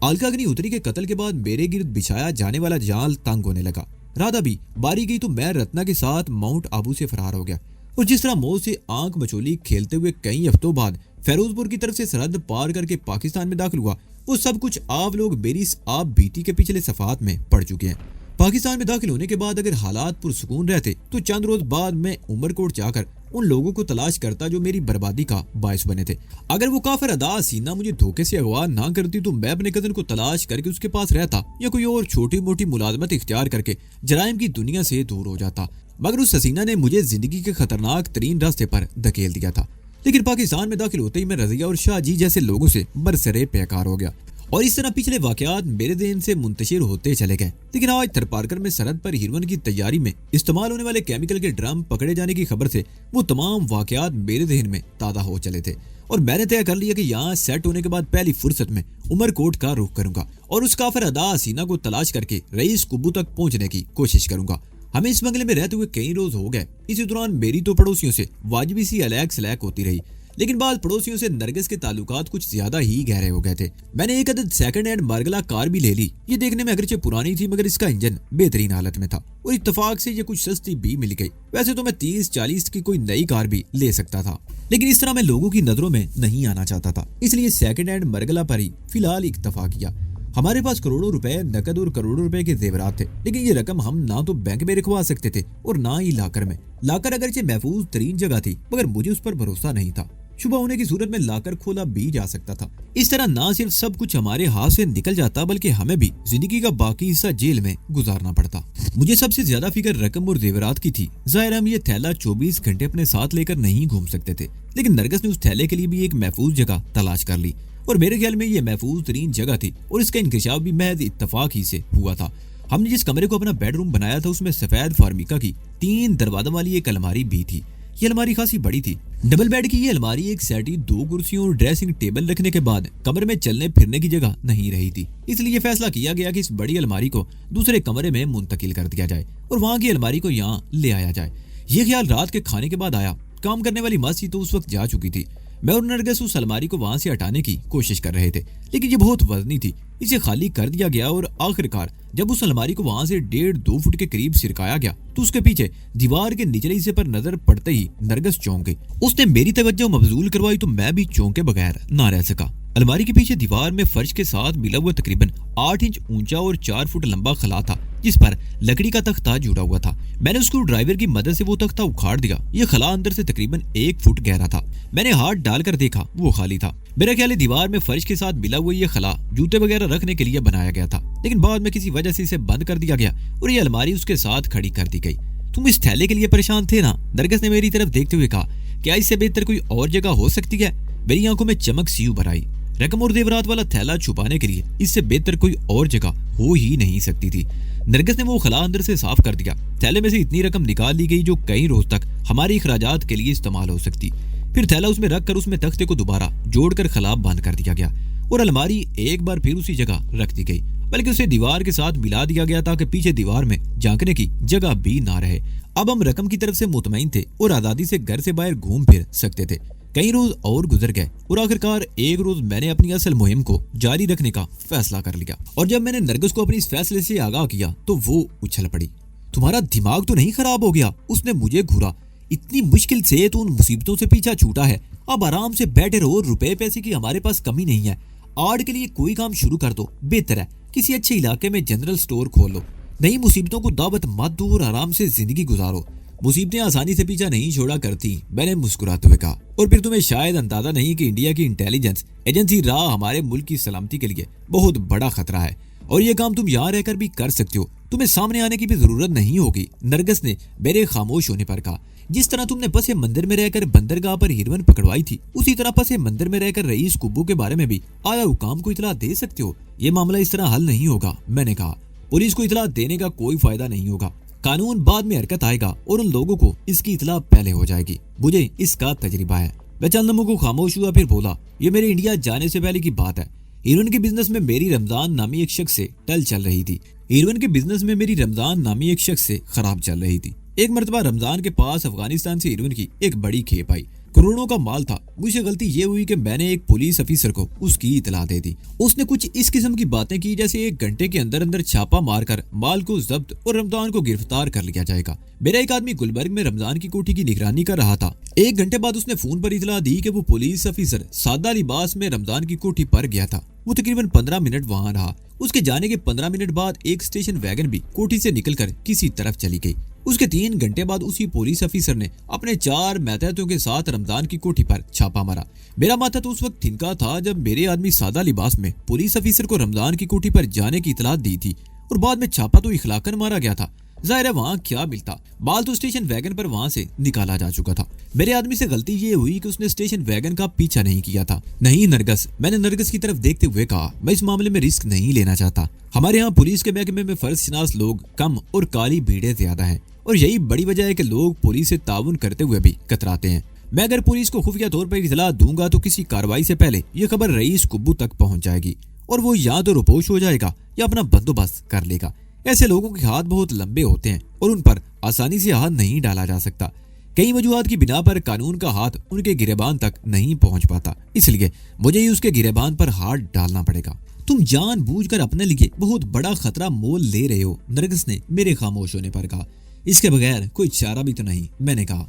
الکاگنی اتری کے قتل کے بعد میرے گرد بچھایا جانے والا جال تنگ ہونے لگا۔ رادھا بھی باری گئی تو میں رتنا کے ساتھ ماؤنٹ آبو سے فرار ہو گیا، اور جس طرح موت سے آنکھ مچولی کھیلتے ہوئے کئی ہفتوں بعد فیروز پور کی طرف سے سرحد پار کر کے پاکستان میں داخل ہوا، وہ سب کچھ آپ لوگ میری اس آپ بیتی کے پچھلے صفحات میں پڑھ چکے ہیں۔ پاکستان میں داخل ہونے کے بعد اگر حالات پرسکون رہتے تو چند روز بعد میں عمر کوٹ جا کر ان لوگوں کو تلاش کرتا جو میری بربادی کا باعث بنے تھے۔ اگر وہ کافر ادا سینہ مجھے دھوکے سے اغوا نہ کرتی تو میں اپنے کزن کو تلاش کر کے اس کے پاس رہتا یا کوئی اور چھوٹی موٹی ملازمت اختیار کر کے جرائم کی دنیا سے دور ہو جاتا، مگر اس حسینہ نے مجھے زندگی کے خطرناک ترین راستے پر دھکیل دیا تھا۔ لیکن پاکستان میں داخل ہوتے ہی میں رضیہ اور شاہ جی جیسے لوگوں سے برسرے پیکار ہو گیا، اور اس طرح پچھلے واقعات میرے ذہن سے منتشر ہوتے چلے گئے۔ لیکن آج تھرپارکر میں سرحد پر ہیروئن کی تیاری میں استعمال ہونے والے کیمیکل کے ڈرم پکڑے جانے کی خبر سے وہ تمام واقعات میرے ذہن میں تازہ ہو چلے تھے، اور میں نے طے کر لیا کہ یہاں سیٹ ہونے کے بعد پہلی فرصت میں عمر کوٹ کا رخ کروں گا اور اس کافر ادا حسینہ کو تلاش کر کے رئیس کبو تک پہنچنے کی کوشش کروں گا۔ ہمیں اس بنگلے میں رہتے ہوئے کئی روز ہو گئے۔ اسی دوران میری تو پڑوسیوں سے واجبی سی الیک سلیک ہوتی رہی، لیکن بعض پڑوسیوں سے نرگس کے تعلقات کچھ زیادہ ہی گہرے ہو گئے تھے۔ میں نے ایک عدد سیکنڈ ہینڈ مارگلا کار بھی لے لی۔ یہ دیکھنے میں اگرچہ پرانی تھی مگر اس کا انجن بہترین حالت میں تھا، اور اتفاق سے یہ کچھ سستی بھی مل گئی۔ ویسے تو میں 30-40 کی کوئی نئی کار بھی لے سکتا تھا، لیکن اس طرح میں لوگوں کی نظروں میں نہیں آنا چاہتا تھا، اس لیے سیکنڈ ہینڈ مرگلا پر ہی فی الحال اکتفا کیا۔ ہمارے پاس کروڑوں روپے نقد اور کروڑوں روپے کے زیورات تھے، لیکن یہ رقم ہم نہ تو بینک میں رکھوا سکتے تھے اور نہ ہی لاکر میں۔ لاکر اگرچہ محفوظ ترین جگہ تھی مگر مجھے اس پر بھروسہ نہیں تھا، شبہ ہونے کی صورت میں لاکر کھولا بھی جا سکتا تھا۔ اس طرح نہ صرف سب کچھ ہمارے ہاتھ سے نکل جاتا بلکہ ہمیں بھی زندگی کا باقی حصہ جیل میں گزارنا پڑتا۔ مجھے سب سے زیادہ فکر رقم اور زیورات کی تھی۔ ظاہر ہم یہ تھیلا 24 گھنٹے اپنے ساتھ لے کر نہیں گھوم سکتے تھے، لیکن نرگس نے اس تھیلے کے لیے بھی ایک محفوظ جگہ تلاش کر لی، اور میرے خیال میں یہ محفوظ ترین جگہ تھی، اور اس کا انکشاف بھی محض اتفاق ہی سے ہوا تھا۔ ہم نے جس کمرے کو اپنا بیڈ روم بنایا تھا اس میں سفید فارمیکا کی 3 دروازوں والی ایک الماری بھی تھی۔ یہ الماری خاصی بڑی تھی۔ ڈبل بیڈ کی یہ الماری ایک سیٹی 2 کرسیوں اور ڈریسنگ ٹیبل رکھنے کے بعد کمرے میں چلنے پھرنے کی جگہ نہیں رہی تھی، اس لیے یہ فیصلہ کیا گیا کہ اس بڑی الماری کو دوسرے کمرے میں منتقل کر دیا جائے اور وہاں کی الماری کو یہاں لے آیا جائے۔ یہ خیال رات کے کھانے کے بعد آیا۔ کام کرنے والی ماسی تو اس وقت جا چکی تھی۔ میں اور نرگس اس الماری کو وہاں سے ہٹانے کی کوشش کر رہے تھے، لیکن یہ بہت وزنی تھی۔ اسے خالی کر دیا گیا اور آخر کار جب اس الماری کو وہاں سے 1.5-2 فٹ کے قریب سرکایا گیا تو اس کے پیچھے دیوار کے نچلے حصے پر نظر پڑتے ہی نرگس چونک گئی۔ اس نے میری توجہ مبذول کروائی تو میں بھی چونکے بغیر نہ رہ سکا۔ الماری کے پیچھے دیوار میں فرش کے ساتھ ملا ہوا تقریباً 8 انچ اونچا اور 4 فٹ لمبا خلا تھا جس پر لکڑی کا تختہ جڑا ہوا تھا۔ میں نے اسکرو ڈرائیور کی مدد سے وہ تختہ اکھاڑ دیا۔ یہ خلا اندر سے تقریباً 1 فٹ گہرا تھا۔ میں نے ہاتھ ڈال کر دیکھا، وہ خالی تھا۔ میرا خیال ہے دیوار میں فرش کے ساتھ ملا ہوا یہ خلا جوتے وغیرہ رکھنے کے لیے بنایا گیا تھا، لیکن بعد میں کسی وجہ سے اسے بند کر دیا گیا اور یہ الماری اس کے ساتھ کھڑی کر دی گئی۔ تم اس تھیلے کے لیے پریشان تھے نا؟ نرگس نے میری طرف دیکھتے ہوئے کہا۔ کیا اس سے بہتر کوئی اور جگہ ہو سکتی ہے؟ میری آنکھوں میں چمک سی ابھر آئی۔ رقم اور زیورات والا تھیلا چھپانے کے لیے اس سے بہتر کوئی اور جگہ ہو ہی نہیں سکتی تھی۔ نرگس نے وہ خلا اندر سے صاف کر دیا۔ تھیلے میں سے اتنی رقم نکال لی گئی جو کئی روز تک ہماری اخراجات کے لیے استعمال ہو سکتی۔ پھر تھیلا اس میں رکھ کر اس میں تختے کو دوبارہ جوڑ کر خلا بند کر دیا گیا اور الماری ایک بار پھر اسی جگہ رکھ دی گئی، بلکہ اسے دیوار کے ساتھ ملا دیا گیا تاکہ پیچھے دیوار میں جھانکنے کی جگہ بھی نہ رہے۔ اب ہم رقم کی طرف سے مطمئن تھے اور آزادی سے گھر سے باہر گھوم پھر سکتے تھے۔ کئی روز اور گزر گئے اور آخرکار ایک روز میں نے اپنی اصل مہم کو جاری رکھنے کا فیصلہ کر لیا، اور جب میں نے نرگس کو اپنی اس فیصلے سے آگاہ کیا تو وہ اچھل پڑی۔ تمہارا دماغ تو نہیں خراب ہو گیا؟ اس نے مجھے گھورا۔ اتنی مشکل سے تو ان مصیبتوں سے پیچھا چھوٹا ہے، اب آرام سے بیٹھے رہو۔ روپے پیسے کی ہمارے پاس کمی نہیں ہے۔ آرٹ کے لیے کوئی کام شروع کر دو، بہتر ہے کسی اچھے علاقے میں جنرل سٹور کھول لو۔ نئی مصیبتوں کو دعوت مت دو اور آرام سے زندگی گزارو۔ مصیبتیں آسانی سے پیچھا نہیں چھوڑا کرتی، میں نے مسکراتے ہوئے کہا۔ اور پھر تمہیں شاید اندازہ نہیں کہ انڈیا کی انٹیلیجنس ایجنسی را ہمارے ملک کی سلامتی کے لیے بہت بڑا خطرہ ہے، اور یہ کام تم یہاں رہ کر بھی کر سکتے ہو۔ تمہیں سامنے آنے کی بھی ضرورت نہیں ہوگی، نرگس نے میرے خاموش ہونے پر کہا۔ جس طرح تم نے پس منظر میں رہ کر بندرگاہ پر ہیروئن پکڑوائی تھی، اسی طرح پس منظر میں رہ کر رئیس کبو کے بارے میں بھی آیا حکام کو اطلاع دے سکتے ہو۔ یہ معاملہ اس طرح حل نہیں ہوگا، میں نے کہا۔ پولیس کو اطلاع دینے کا کوئی فائدہ نہیں ہوگا، قانون بعد میں حرکت آئے گا اور ان لوگوں کو اس کی اطلاع پہلے ہو جائے گی۔ مجھے اس کا تجربہ ہے۔ میں چند لمحوں کو خاموش ہوا، پھر بولا، یہ میرے انڈیا جانے سے پہلے کی بات ہے۔ ہیروئن کے بزنس میں میری رمضان نامی ایک شخص سے ٹل چل رہی تھی۔ ہیروئن کے بزنس میں میری رمضان نامی ایک شخص سے خراب چل رہی تھی۔ ایک مرتبہ رمضان کے پاس افغانستان سے ہیروئن کی ایک بڑی کھیپ آئی، کروڑوں کا مال تھا۔ مجھے غلطی یہ ہوئی کہ میں نے ایک پولیس افیسر کو اس کی اطلاع دے دی۔ اس نے کچھ اس قسم کی باتیں کی جیسے 1 گھنٹے کے اندر چھاپا مار کر مال کو ضبط اور رمضان کو گرفتار کر لیا جائے گا۔ میرا ایک آدمی گلبرگ میں رمضان کی کوٹھی کی نگرانی کر رہا تھا۔ 1 گھنٹے بعد اس نے فون پر اطلاع دی کہ وہ پولیس افیسر سادہ لباس میں رمضان کی کوٹھی پر گیا تھا۔ وہ تقریباً 15 منٹ وہاں رہا۔ اس کے جانے کے 15 منٹ بعد ایک اسٹیشن ویگن بھی کوٹھی سے نکل کر کسی طرف چلی گئی۔ اس کے 3 گھنٹے بعد اسی پولیس افیسر نے اپنے 4 ماتحتوں کے ساتھ رمضان کی کوٹھی پر چھاپا مارا۔ میرا ماتحت اس وقت تھنکا تھا جب میرے آدمی سادہ لباس میں پولیس افیسر کو رمضان کی کوٹھی پر جانے کی اطلاع دی تھی، اور بعد میں چھاپا تو اخلاقاً مارا گیا تھا۔ ظاہر ہے وہاں کیا ملتا، بال تو اسٹیشن ویگن پر وہاں سے نکالا جا چکا تھا۔ میرے آدمی سے غلطی یہ ہوئی کہ اس نے اسٹیشن ویگن کا پیچھا نہیں کیا تھا۔ نہیں نرگس، میں نے نرگس کی طرف دیکھتے ہوئے کہا، میں اس معاملے میں رسک نہیں لینا چاہتا۔ ہمارے ہاں پولیس کے محکمے میں فرض شناس لوگ کم اور کالی بھیڑیں زیادہ ہیں، اور یہی بڑی وجہ ہے کہ لوگ پولیس سے تعاون کرتے ہوئے بھی کتراتے ہیں۔ میں اگر پولیس کو خفیہ طور پر اطلاع دوں گا تو کسی کارروائی سے پہلے یہ خبر رئیس کبو تک پہنچ جائے گی، اور وہ یا تو روپوش ہو جائے گا یا اپنا بندوبست کر لے گا۔ ایسے لوگوں کے ہاتھ بہت لمبے ہوتے ہیں اور ان پر آسانی سے ہاتھ نہیں ڈالا جا سکتا۔ کئی وجوہات کی بنا پر قانون کا ہاتھ ان کے گریبان تک نہیں پہنچ پاتا، اس لیے مجھے ہی اس کے گریبان پر ہاتھ ڈالنا پڑے گا۔ تم جان بوجھ کر اپنے لیے بہت بڑا خطرہ مول لے رہے ہو، نرگس نے میرے خاموش ہونے پر کہا۔ اس کے بغیر کوئی چارہ بھی تو نہیں، میں نے کہا۔